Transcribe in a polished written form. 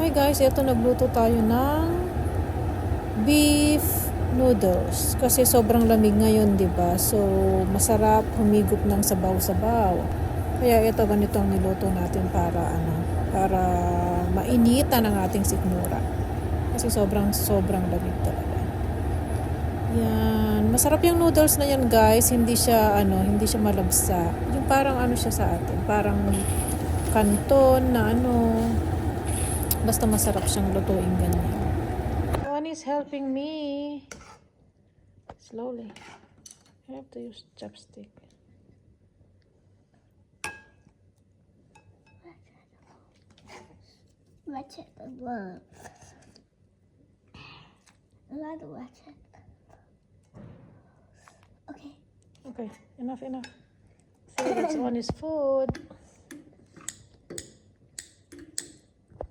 Hi guys, ito nagluto tayo ng beef noodles kasi sobrang lamig ngayon, 'di ba? So, masarap humigop ng sabaw-sabaw. Kaya ito ganito ang niluto natin para mainitan ang ating sikmura. Kasi sobrang lamig talaga. Yan, masarap yung noodles na yan, guys. Hindi siya malabsa. Yung parang siya sa atin, parang kanton na basta masarap siyang lutuin ganyan. One is helping me. Slowly. I have to use chopstick. Watch it alone. I love to watch it. Okay. Okay, enough. See, that's one is food.